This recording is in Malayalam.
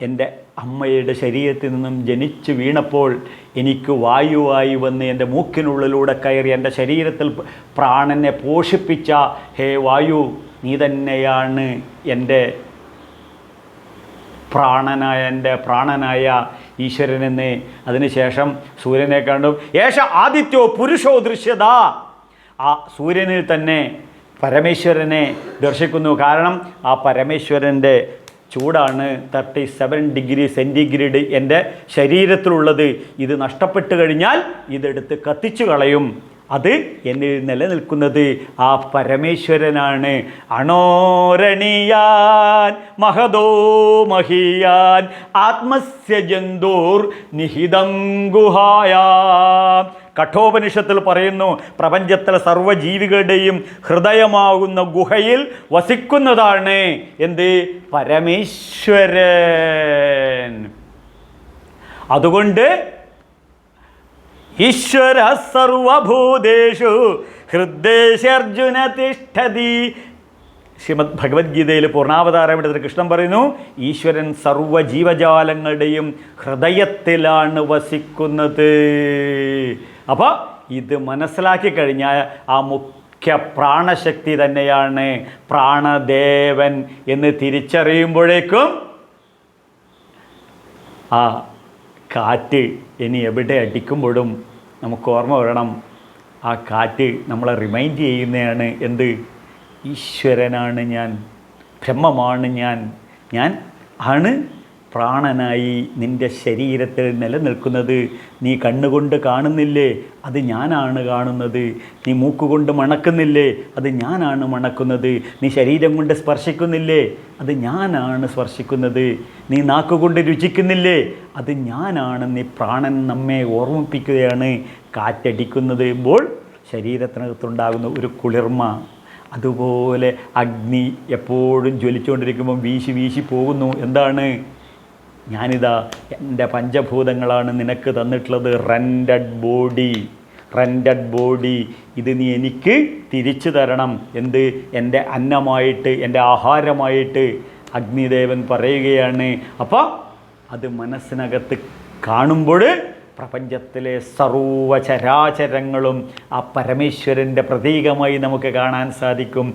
എൻ്റെ അമ്മയുടെ ശരീരത്തിൽ നിന്നും ജനിച്ചു വീണപ്പോൾ എനിക്ക് വായുവായി വന്ന് എൻ്റെ മൂക്കിനുള്ളിലൂടെ കയറി എൻ്റെ ശരീരത്തിൽ പ്രാണനെ പോഷിപ്പിച്ച ഹേ വായു, നീ തന്നെയാണ് എൻ്റെ പ്രാണനായ ഈശ്വരനെന്ന്. അതിനുശേഷം സൂര്യനെ കണ്ടു. ഏഷ ആദിത്യോ പുരുഷോ ദൃശ്യത. ആ സൂര്യനിൽ തന്നെ പരമേശ്വരനെ ദർശിക്കുന്നു. കാരണം ആ പരമേശ്വരൻ്റെ ചൂടാണ് 37 ഡിഗ്രി സെൻറ്റിഗ്രേഡ് എൻ്റെ ശരീരത്തിലുള്ളത്. ഇത് നഷ്ടപ്പെട്ട് കഴിഞ്ഞാൽ ഇതെടുത്ത് കത്തിച്ചു കളയും. അത് എന്നിൽ നിലനിൽക്കുന്നത് ആ പരമേശ്വരനാണ്. അണോരണീയാൻ മഹദോ മഹീയാൻ ആത്മസ്യ ജന്തോർ നിഹിതം ഗുഹായാം. കഠോപനിഷത്തിൽ പറയുന്നു, പ്രപഞ്ചത്തിലെ സർവ്വജീവികളുടെയും ഹൃദയമാകുന്ന ഗുഹയിൽ വസിക്കുന്നതാണ് എന്ത്? പരമേശ്വരൻ. അതുകൊണ്ട് ഈശ്വര സർവഭൂതേഷു ഹൃദയേശർജുന തിഷ്ഠതി. ശ്രീമദ് ഭഗവത്ഗീതയിൽ പൂർണ്ണാവതാരമെടുത്തിട്ട് കൃഷ്ണൻ പറയുന്നു, ഈശ്വരൻ സർവ്വജീവജാലങ്ങളുടെയും ഹൃദയത്തിലാണ് വസിക്കുന്നത്. അപ്പോൾ ഇത് മനസ്സിലാക്കി കഴിഞ്ഞാൽ ആ മുഖ്യ പ്രാണശക്തി തന്നെയാണ് പ്രാണദേവൻ എന്ന് തിരിച്ചറിയുമ്പോഴേക്കും ആ കാറ്റ് ഇനി എവിടെ അടിക്കുമ്പോഴും നമുക്ക് ഓർമ്മ വരണം, ആ കാറ്റ് നമ്മളെ റിമൈൻഡ് ചെയ്യുന്നതാണ് എന്ത്? ഈശ്വരനാണ് ഞാൻ, ബ്രഹ്മമാണ് ഞാൻ ആണ് പ്രാണനായി നിൻ്റെ ശരീരത്തിൽ നിലനിൽക്കുന്നത്. നീ കണ്ണുകൊണ്ട് കാണുന്നില്ലേ? അത് ഞാനാണ് കാണുന്നത്. നീ മൂക്കുകൊണ്ട് മണക്കുന്നില്ലേ? അത് ഞാനാണ് മണക്കുന്നത്. നീ ശരീരം കൊണ്ട് സ്പർശിക്കുന്നില്ലേ? അത് ഞാനാണ് സ്പർശിക്കുന്നത്. നീ നാക്കുകൊണ്ട് രുചിക്കുന്നില്ലേ? അത് ഞാനാണ്. നീ പ്രാണൻ നമ്മെ ഓർമ്മിപ്പിക്കുകയാണ്. കാറ്റടിക്കുന്നത് ഇപ്പോൾ ശരീരത്തിനകത്തുണ്ടാകുന്ന ഒരു കുളിർമ. അതുപോലെ അഗ്നി എപ്പോഴും ജ്വലിച്ചുകൊണ്ടിരിക്കുമ്പം വീശി പോകുന്നു. എന്താണ്? ഞാനിതാ എൻ്റെ പഞ്ചഭൂതങ്ങളാണ് നിനക്ക് തന്നിട്ടുള്ളത്. റെൻറ്റഡ് ബോഡി ഇത് നീ എനിക്ക് തിരിച്ചു തരണം. എന്ത്? എൻ്റെ അന്നമായിട്ട്, എൻ്റെ ആഹാരമായിട്ട് അഗ്നിദേവൻ പറയുകയാണ്. അപ്പോൾ അത് മനസ്സിനകത്ത് കാണുമ്പോൾ പ്രപഞ്ചത്തിലെ സർവ്വചരാചരങ്ങളും ആ പരമേശ്വരൻ്റെ പ്രതീകമായി നമുക്ക് കാണാൻ സാധിക്കും.